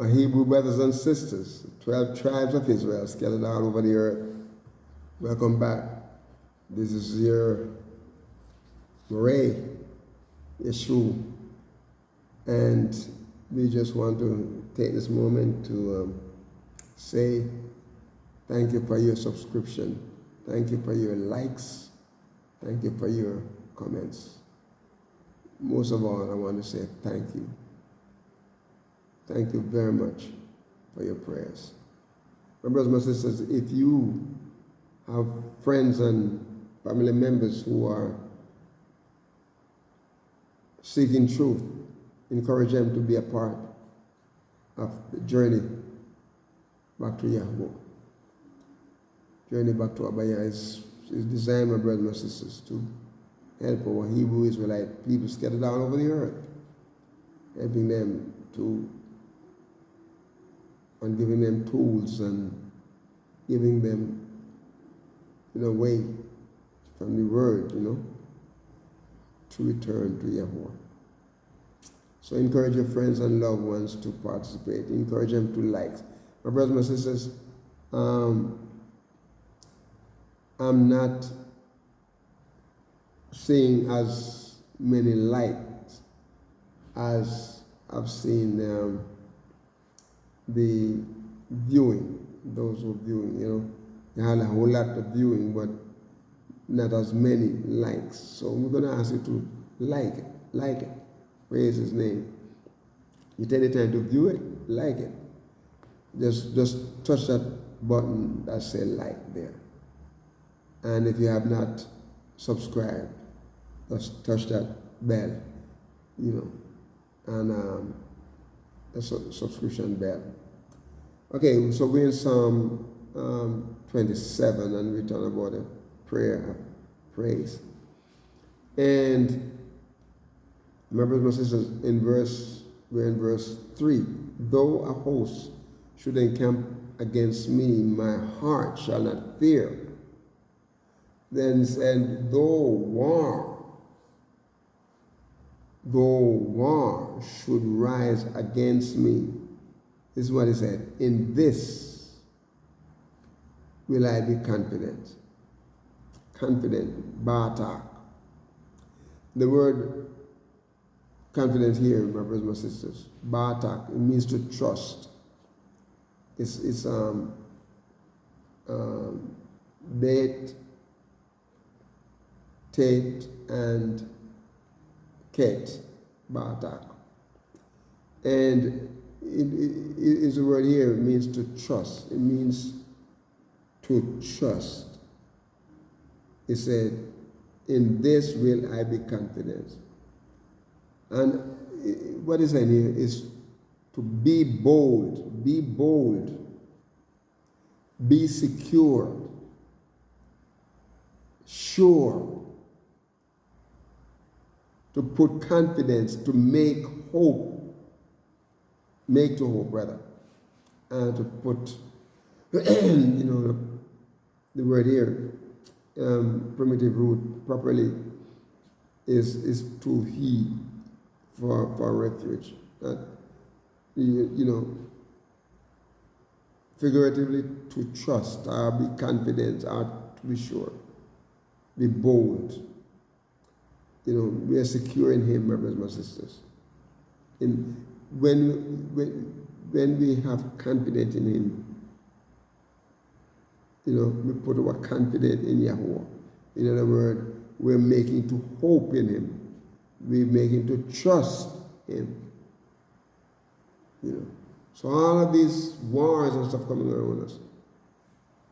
My Hebrew brothers and sisters, 12 tribes of Israel scattered all over the earth. Welcome back. This is your Moray, Yeshua. And we just want to take this moment to say thank you for your subscription. Thank you for your likes. Thank you for your comments. Most of all, I want to say thank you. Thank you very much for your prayers. My brothers and sisters, if you have friends and family members who are seeking truth, encourage them to be a part of the journey back to Yahuwah. Journey back to Abba Yah is designed, my brothers and sisters, to help our Hebrew Israelite people scattered all over the earth, helping them to, and giving them tools and giving them, way from the word, to return to Yahuwah. So encourage your friends and loved ones to participate. Encourage them to like. My brothers and sisters, I'm not seeing as many likes as I've seen the viewing, those who are viewing, You had a whole lot of viewing, but not as many likes. So we're going to ask you to like it, praise his name. You take the time to view it, like it. Just touch that button that says like there. And if you have not subscribed, just touch that bell, and the subscription bell. Okay, so we're in Psalm 27, and we talk about a prayer, praise. And my brothers and sisters, we're in verse 3. Though a host should encamp against me, my heart shall not fear. Then said, though war should rise against me. This is what he said. In this will I be confident. Confident, Batak. The word confidence here, my brothers and sisters, Batak, it means to trust. It's Bet, Tate, and Ket, Batak. And the word here means to trust. It means to trust. He said, in this will I be confident. And what is in here is to be bold, be secure, sure, to put confidence, to make hope, and to put, the word here, primitive root properly is to heed for refuge. Figuratively to trust, or be confident, or to be sure, be bold. We are secure in him, my brothers and sisters. When we have confidence in him, we put our confidence in Yahuwah. In other words, we're making to hope in him. We're making to trust him. So all of these wars and stuff coming around us,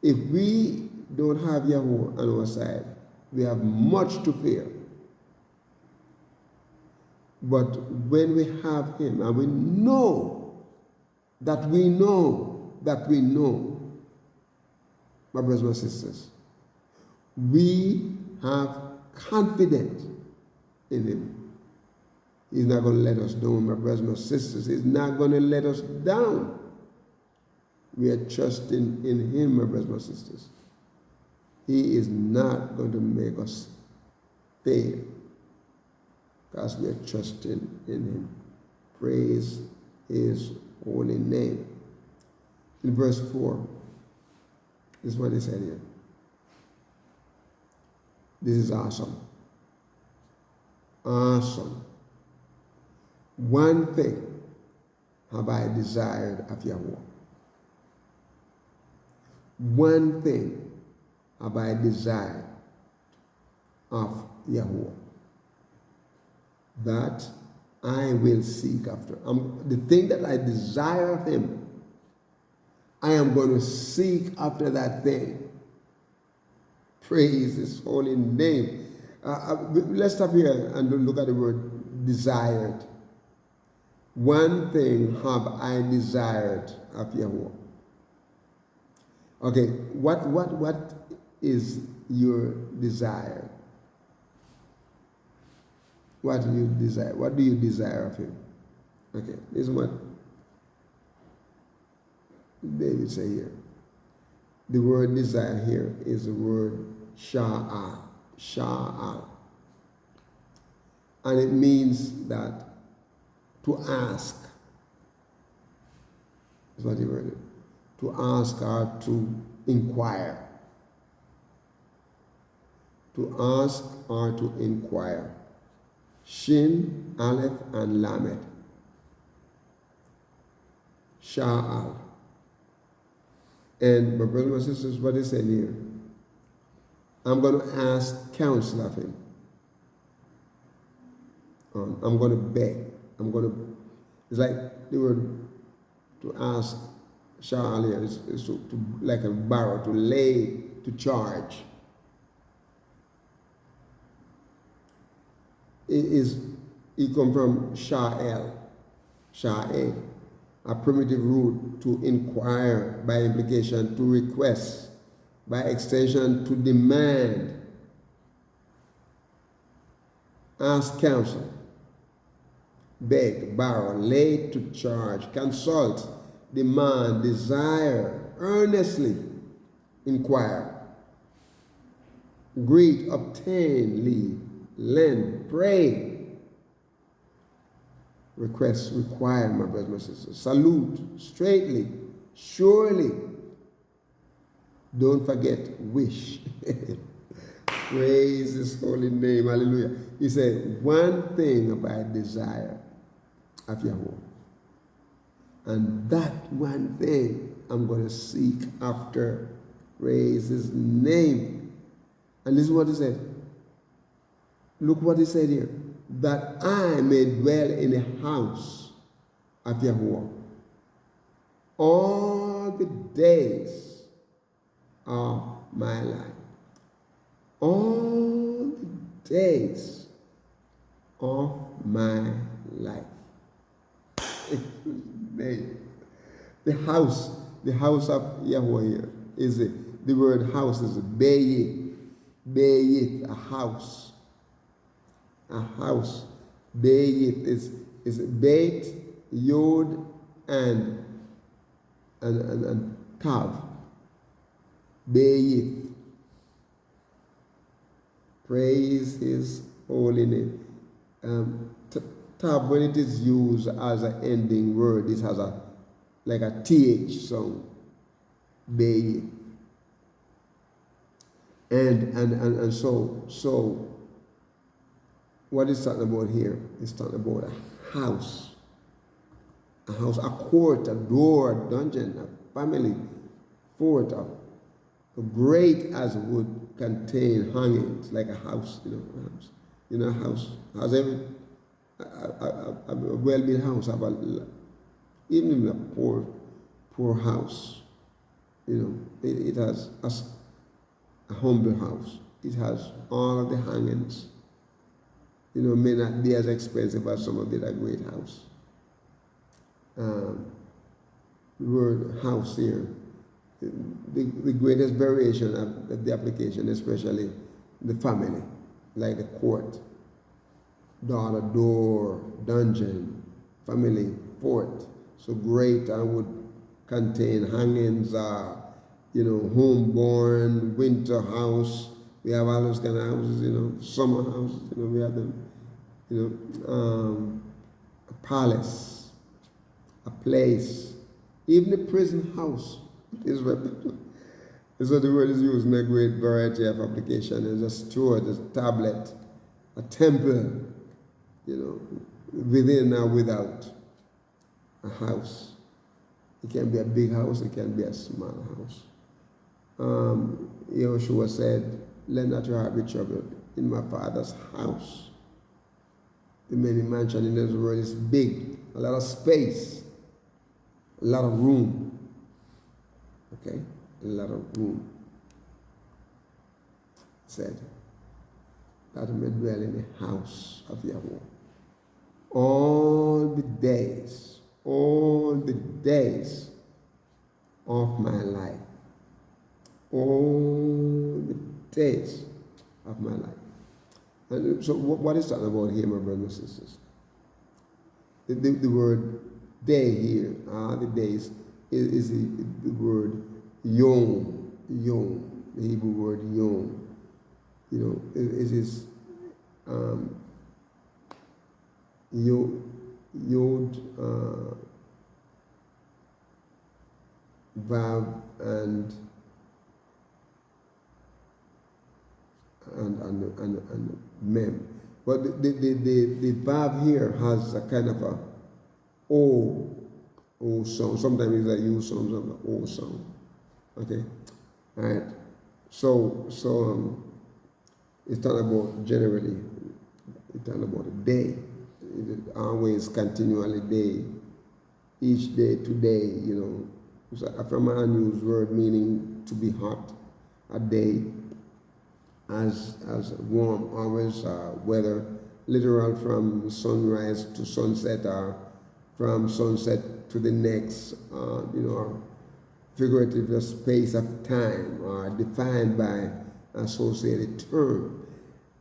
if we don't have Yahuwah on our side, we have much to fear. But when we have him, and we know, my brothers and sisters, we have confidence in him. He's not going to let us down, my brothers and sisters. He's not going to let us down. We are trusting in him, my brothers and sisters. He is not going to make us fail, because we are trusting in him. Praise his holy name. In verse 4, this is what he said here. This is awesome. Awesome. One thing have I desired of Yahuwah. One thing have I desired of Yahuwah, that I will seek after. The thing that I desire of him, I am going to seek after that thing. Praise his holy name. Let's stop here and look at the word desired. One thing have I desired of Yahuwah. Okay, what is your desire? What do you desire? What do you desire of him? Okay, this is what David say here. The word desire here is the word sha'al. Sha'al. And it means that to ask. That's what he worded. To ask or to inquire. To ask or to inquire. Shin, Aleph, and Lamed. Sha'al. And my brothers and sisters, what is said here? I'm going to ask counsel of him. I'm going to beg. It's like the word to ask Sha'al here is to like a borrow, to lay, to charge. It comes from Sha'el, a primitive root to inquire, by implication to request, by extension to demand, ask counsel, beg, borrow, lay to charge, consult, demand, desire, earnestly inquire, greet, obtain, leave, lend, pray, request, require, my brothers and sisters, salute, straightly, surely, don't forget, wish. Praise his holy name, hallelujah. He said, one thing about desire of Yahuwah, and that one thing I'm going to seek after. Praise his name. And this is what he said. Look what he said here. That I may dwell in the house of Yahuwah all the days of my life. All the days of my life. The house of Yahuwah here is the word house is Beyit. Beyit, a house. A house. Beyit is Beit, Yod, and Tav. Beyit. Praise his holy name. Tav, when it is used as an ending word, it has like a TH sound. Beyit. And so what is talking about here? It's talking about a house. A house, a court, a door, a dungeon, a family, fort, great as would contain hangings, like a house, a house. A house has a well-built house, even a poor house, it has a humble house. It has all of the hangings. May not be as expensive as some of the great house. The word house here, the greatest variation of the application, especially the family, like the court, daughter, door, dungeon, family, fort. So great and would contain hangings, homeborn, winter house. We have all those kind of houses, summer houses, we have them, a palace, a place, even a prison house is reputable. So the word is used in a great variety of applications. There's a store, there's a tablet, a temple, within or without a house. It can be a big house, it can be a small house. Yahushua said, let not your heart be troubled. In my Father's house, the many mansion in this world is big, a lot of space, a lot of room. Okay? A lot of room. Said that I may dwell in the house of Yahweh all the days of my life. All the days of my life. And so what is that about here, my brothers and sisters? The word day here, the days, is the word yom, the Hebrew word yom. It is yod, vav, and mem. But the vav here has a kind of a O sound. Sometimes it's a U sound, sometimes an O sound. Okay? All right. So it's talking about generally, it's talking about a day. It always continually day. Each day, today, So from a used word meaning to be hot, a day, as warm, always weather, literal from sunrise to sunset, or from sunset to the next, or figurative the space of time, or defined by associated term.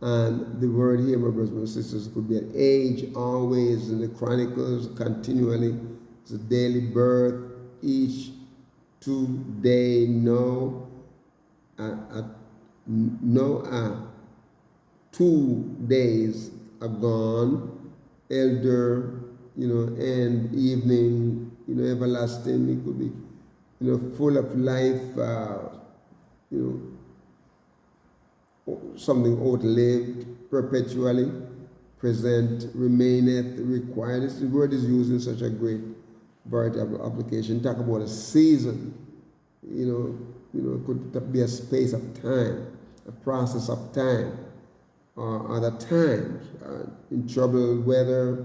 And the word here, my brothers and sisters, could be an age, always, in the Chronicles, continually. It's a daily birth, each 2 day, no, 2 days are gone, elder, and evening, everlasting. It could be, full of life, something outlived, perpetually, present, remaineth, required. This word is used in such a great variety of application. Talk about a season, it could be a space of time, a process of time, or other times, in troubled weather,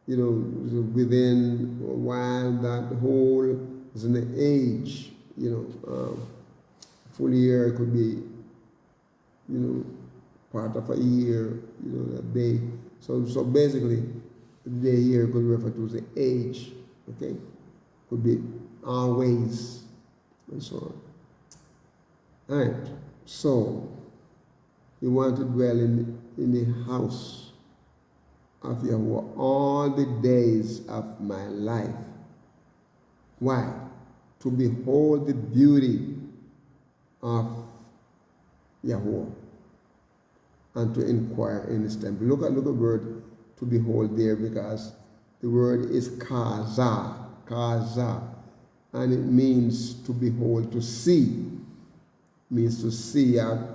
within a while, that whole is in the age, full year could be, part of a year, a day. So basically, the day here could refer to the age, okay? Could be always, and so on. All right, so you want to dwell in the house of Yahweh all the days of my life. Why? To behold the beauty of Yahweh and to inquire in his temple. Look at the word to behold there, because the word is kaza, and it means to behold, to see. Means to see, to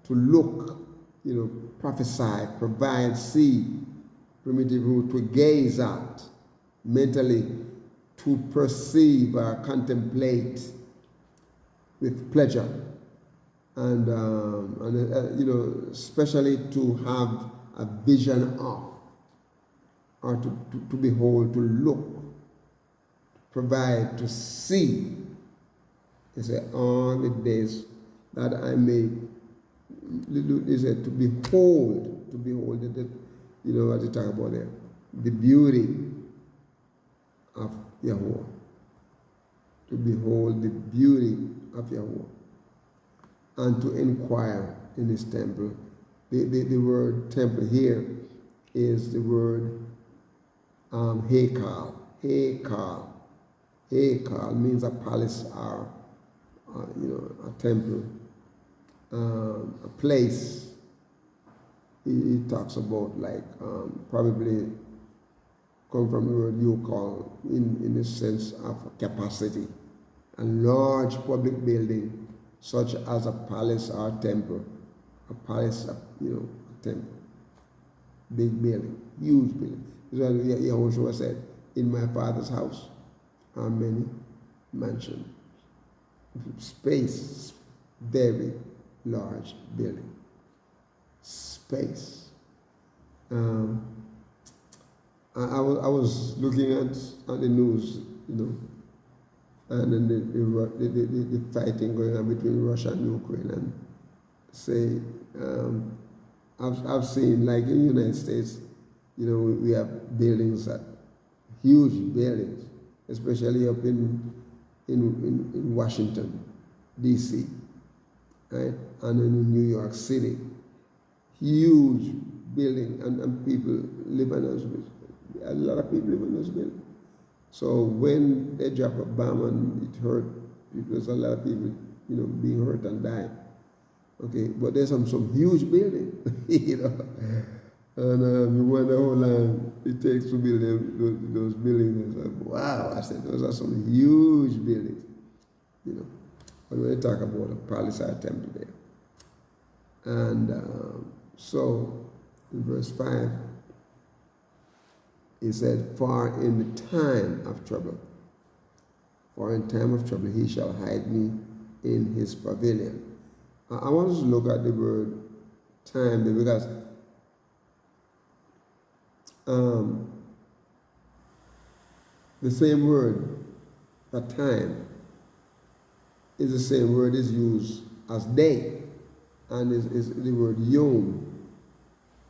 look, prophesy, provide, see. Primitive root, to gaze at, mentally, to perceive or contemplate with pleasure. And especially to have a vision of, or to behold, to look, to provide, to see. He said, all the days that I may, he said, to behold, what you talk about there, the beauty of Yahweh. To behold the beauty of Yahweh. And to inquire in his temple. The word temple here is the word Hekal. Hekal means a palace or a temple, a place. He talks about like probably come from the word yuhal in the sense of capacity. A large public building, such as a palace or a temple. A palace, a temple. Big building, huge building. This is what Yahushua said, in my Father's house are many mansions. Space, very large building. Space. I was looking at the news, and then the fighting going on between Russia and Ukraine, and say, I've seen, like in the United States, we have buildings, huge buildings, especially up in Washington, D.C., right, and in New York City, huge building, and people live in those buildings. A lot of people live in those buildings. So when they drop a bomb and it hurt, there's a lot of people, being hurt and dying. Okay, but there's some huge building, and you wonder how long it takes to build those buildings. Like, wow, I said those are some huge buildings, But when they talk about a palace or temple there, and so in verse 5, he said, "For in the time of trouble, he shall hide me in his pavilion." I want us to look at the word time there, because the same word for time is the same word is used as day, and is the word yom,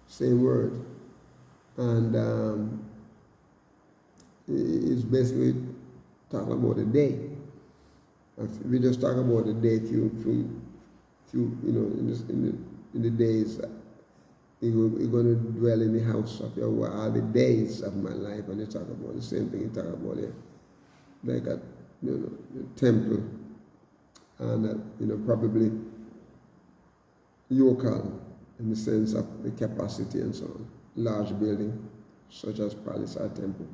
same word, and it's basically talking about a day. We just talk about a day, in the days, you're going to dwell in the house of Yahuwah all the days of my life, and you talk about the same thing you talk about here, like a the temple, and probably yuhal in the sense of the capacity and so on, large building such as palace or temple.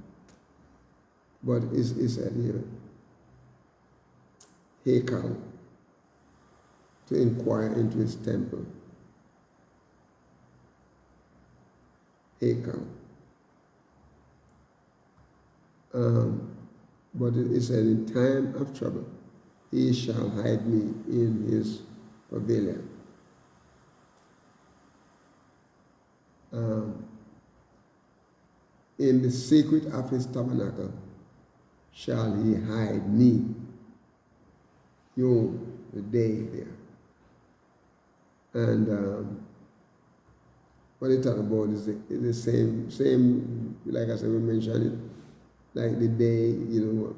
But it's said here, Hekal, to inquire into his temple. Hekal. But it said, in time of trouble, he shall hide me in his pavilion. In the secret of his tabernacle shall he hide me. The day there. And what they talk about is the same, like I said, we mentioned it, like the day,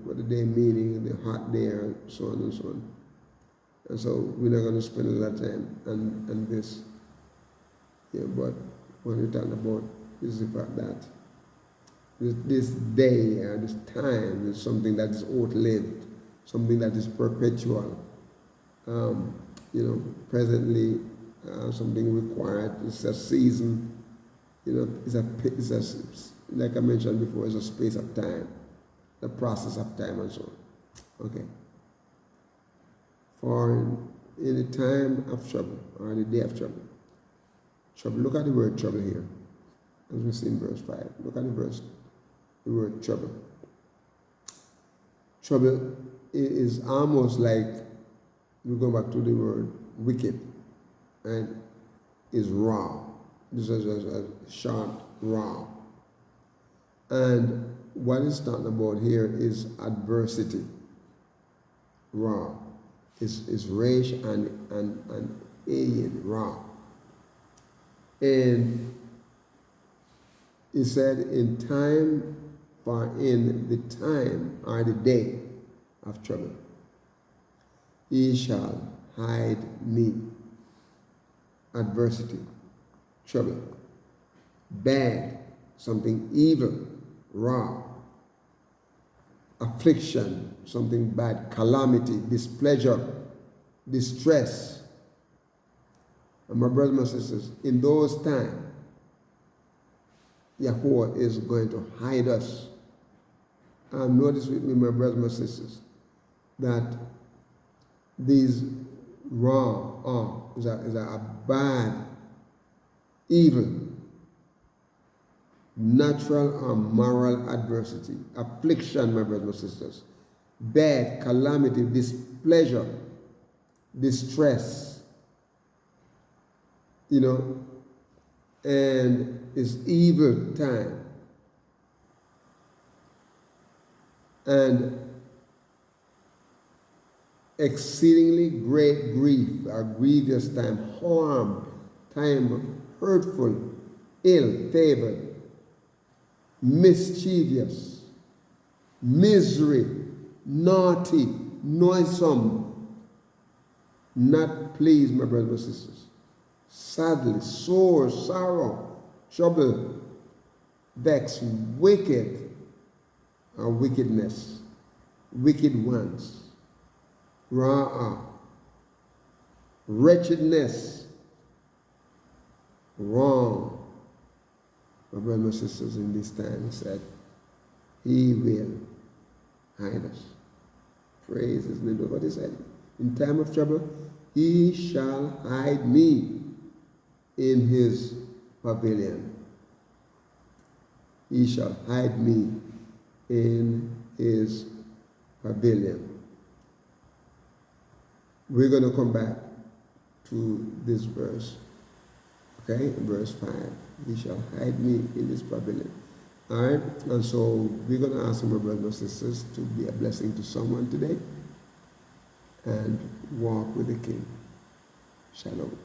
what the day meaning, the hot day, and so on and so on. And so we're not going to spend a lot of time on this. But what we're talking about is the fact that this day or this time is something that is outlived, something that is perpetual. Presently, something required. It's a season. It's a like I mentioned before, it's a space of time, the process of time and so on. Okay. For in the time of trouble, or the day of trouble. Look at the word trouble here, as we see in verse 5. Look at the word trouble. Trouble is almost like, we go back to the word wicked, and is raw. This is a sharp, raw. And what it's talking about here is adversity. Raw. Is resh and ayin, raw. And he said, in the time or the day of trouble, he shall hide me. Adversity, trouble, bad, something evil, raw, affliction, something bad, calamity, displeasure, distress. And my brothers and sisters, in those times, Yahuwah is going to hide us. Notice with me, my brothers and sisters, that these is a bad, evil, natural or moral adversity, affliction, my brothers and sisters, bad, calamity, displeasure, distress, and it's evil time. And exceedingly great grief, a grievous time, harm, time hurtful, ill-favored, mischievous, misery, naughty, noisome, not pleased, my brothers and sisters. Sadly, sore, sorrow, trouble, vex, wicked, or wickedness, wicked ones, wretchedness, wrong. My brothers and sisters, in this time said, He will hide us. Praise His name. What He said? In time of trouble, He shall hide me in His pavilion. He shall hide me in His pavilion. We're going to come back to this verse. Okay, verse 5. He shall hide me in His pavilion. All right, and so we're going to ask my brothers and sisters to be a blessing to someone today and walk with the King. Shalom.